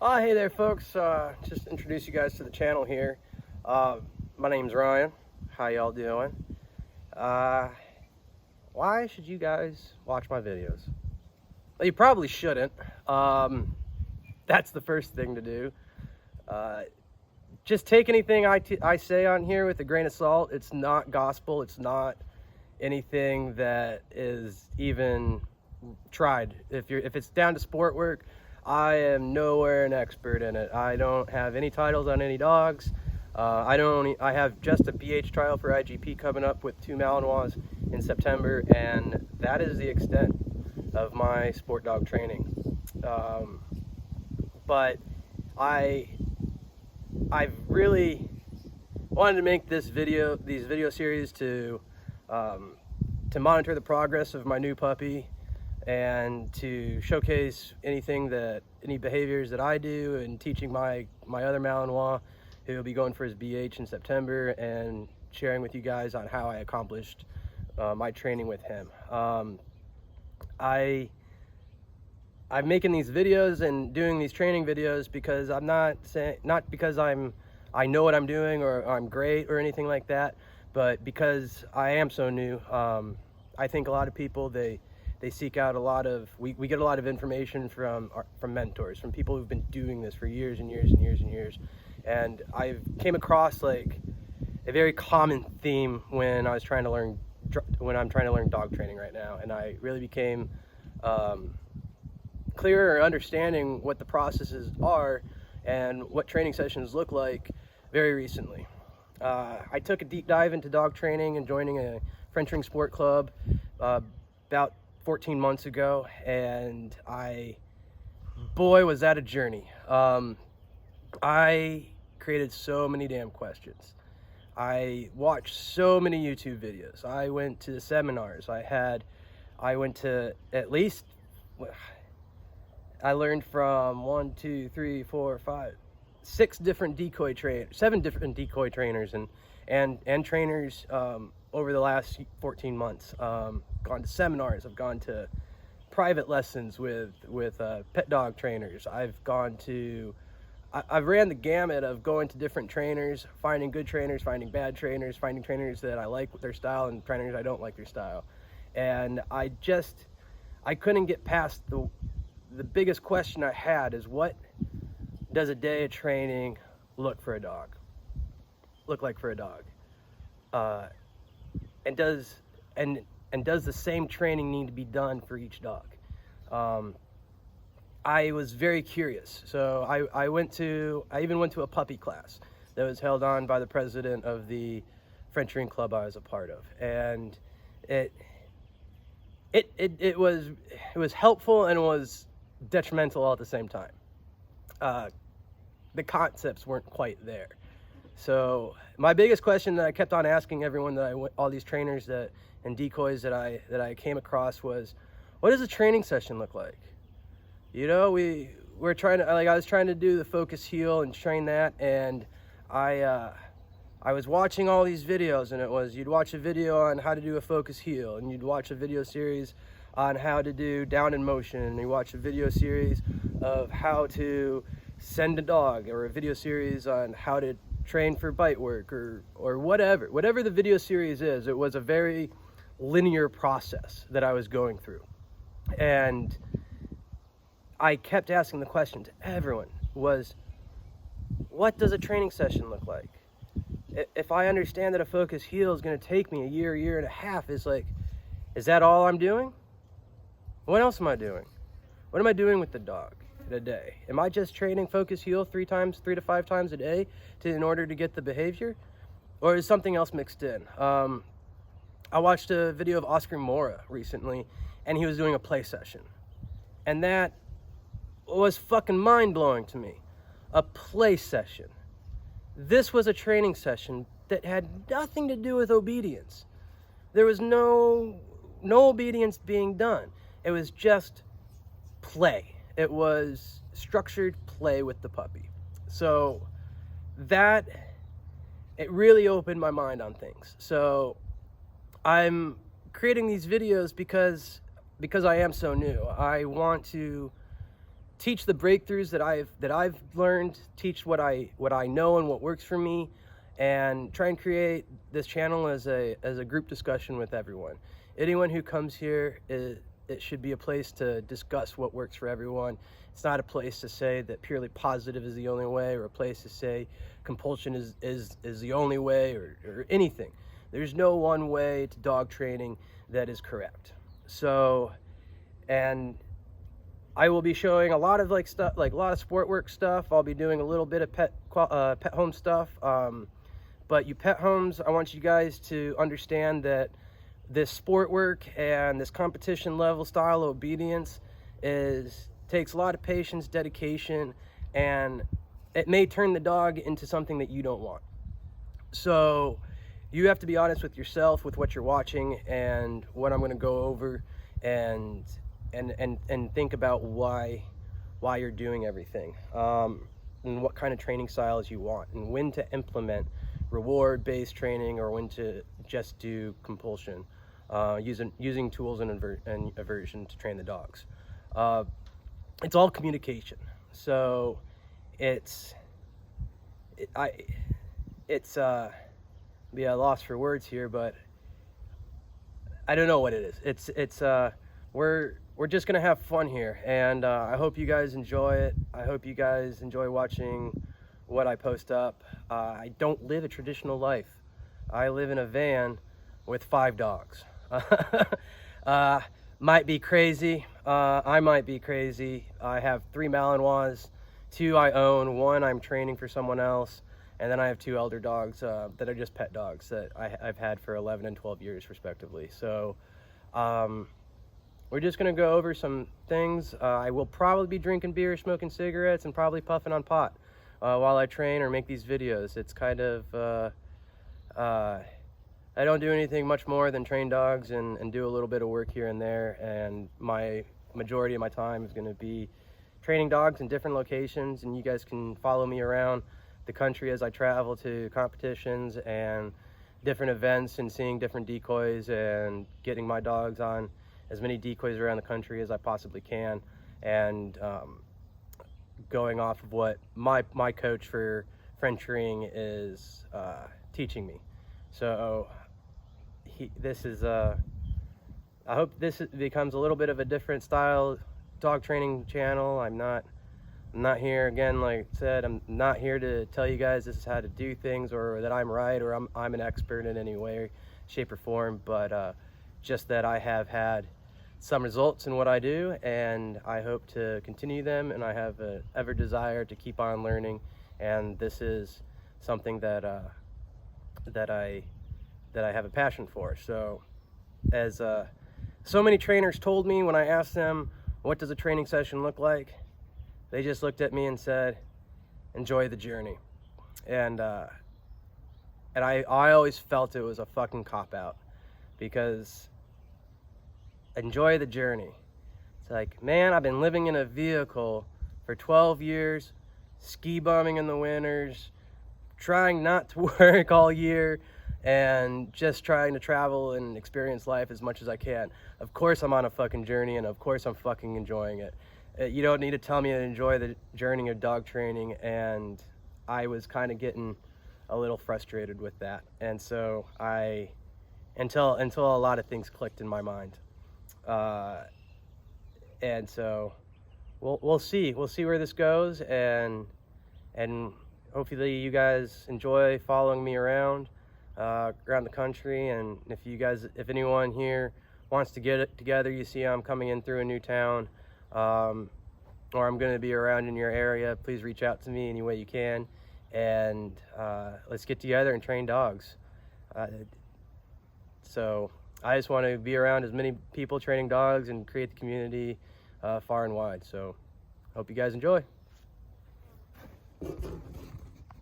Hey there, folks. Just introduce you guys to the channel here. My name's Ryan. How y'all doing? Why should you guys watch my videos? Well, you probably shouldn't. That's the first thing to do. Just take anything I say on here with a grain of salt. It's not gospel. It's not anything that is even tried. If it's down to sport work, I am nowhere an expert in it. I don't have any titles on any dogs. I have just a BH trial for IGP coming up with 2 Malinois in September, and that is the extent of my sport dog training. But I've really wanted to make these video series to monitor the progress of my new puppy and to showcase any behaviors that I do, and teaching my other Malinois who will be going for his BH in September, and sharing with you guys on how I accomplished my training with him. I'm making these videos and doing these training videos because I'm not because I know what I'm doing or I'm great or anything like that, but because I am so new. I think a lot of people, they seek out we get a lot of information from mentors, from people who've been doing this for years and years and years and years. And I came across like a very common theme when I'm trying to learn dog training right now, and I really became clearer understanding what the processes are and what training sessions look like very recently. I took a deep dive into dog training and joining a French ring sport club about 14 months ago, and boy, was that a journey. I created so many damn questions. I watched so many YouTube videos. I went to seminars. I went to at least, I learned from 7 different decoy trainers and trainers over the last 14 months. Gone to seminars. I've gone to private lessons with pet dog trainers. I've ran the gamut of going to different trainers, finding good trainers, finding bad trainers, finding trainers that I like their style and trainers I don't like their style. And I couldn't get past the biggest question I had is, what does a day of training look like for a dog? And does the same training need to be done for each dog? I was very curious, so I even went to a puppy class that was held on by the president of the French ring club I was a part of, and it was helpful and was detrimental all at the same time. The concepts weren't quite there. So my biggest question that I kept on asking everyone all these trainers and decoys that I came across was, what does a training session look like? You know, we're trying to, I was trying to do the focus heel and train that, and I was watching all these videos, and you'd watch a video on how to do a focus heel, and you'd watch a video series on how to do down in motion, and you watch a video series of how to send a dog, or a video series on how to train for bite work, or whatever the video series is. It was a very linear process that I was going through, and I kept asking the question to everyone was, what does a training session look like? If I understand that a focus heel is going to take me a year and a half, is that all I'm doing? What else am I doing? What am I doing with the dog in a day? Am I just training focus heel 3 to 5 times a day in order to get the behavior? Or is something else mixed in? I watched a video of Oscar Mora recently, and he was doing a play session. And that was fucking mind-blowing to me. A play session. This was a training session that had nothing to do with obedience. There was no obedience being done. It was just play. It was structured play with the puppy. So it really opened my mind on things. So I'm creating these videos because I am so new. I want to teach the breakthroughs that I've learned, teach what I know and what works for me, and try and create this channel as a group discussion with everyone. Anyone who comes here, it should be a place to discuss what works for everyone. It's not a place to say that purely positive is the only way, or a place to say compulsion is the only way, or anything. There's no one way to dog training that is correct. So, and I will be showing a lot of stuff, like a lot of sport work stuff. I'll be doing a little bit of pet home stuff. But you pet homes, I want you guys to understand that this sport work and this competition level style of obedience takes a lot of patience, dedication, and it may turn the dog into something that you don't want. So you have to be honest with yourself, with what you're watching and what I'm going to go over, and think about why you're doing everything, and what kind of training styles you want, and when to implement reward-based training or when to just do compulsion, using tools and aversion to train the dogs. It's all communication. So it's be a loss for words here, but I don't know what it is. We're just gonna have fun here, and I hope you guys enjoy it. I hope you guys enjoy watching what I post up. I don't live a traditional life. I live in a van with 5 dogs. Might be crazy. I might be crazy. I have 3 Malinois, 2 I own, 1 I'm training for someone else, and then I have 2 elder dogs that are just pet dogs that I've had for 11 and 12 years respectively. So we're just gonna go over some things. I will probably be drinking beer, smoking cigarettes, and probably puffing on pot while I train or make these videos. It's kind of I don't do anything much more than train dogs and do a little bit of work here and there, and my majority of my time is going to be training dogs in different locations, and you guys can follow me around the country as I travel to competitions and different events and seeing different decoys and getting my dogs on as many decoys around the country as I possibly can, and going off of what my coach for Frenching is teaching me. So I hope this becomes a little bit of a different style dog training channel. I'm not here, again, like I said, I'm not here to tell you guys this is how to do things, or that I'm right, or I'm an expert in any way, shape, or form, but just that I have had some results in what I do, and I hope to continue them, and I have an ever desire to keep on learning, and this is something that I have a passion for. So as so many trainers told me when I asked them, what does a training session look like? They just looked at me and said, enjoy the journey. And I always felt it was a fucking cop-out, because enjoy the journey. It's like, man, I've been living in a vehicle for 12 years, ski bumming in the winters, trying not to work all year, and just trying to travel and experience life as much as I can. Of course I'm on a fucking journey, and of course I'm fucking enjoying it. You don't need to tell me to enjoy the journey of dog training, and I was kind of getting a little frustrated with that. And so until a lot of things clicked in my mind. And so we'll see where this goes, and hopefully you guys enjoy following me around the country. And if anyone here wants to get it together, you see I'm coming in through a new town, or I'm going to be around in your area, please reach out to me any way you can, and let's get together and train dogs. So I just want to be around as many people training dogs and create the community far and wide. So hope you guys enjoy.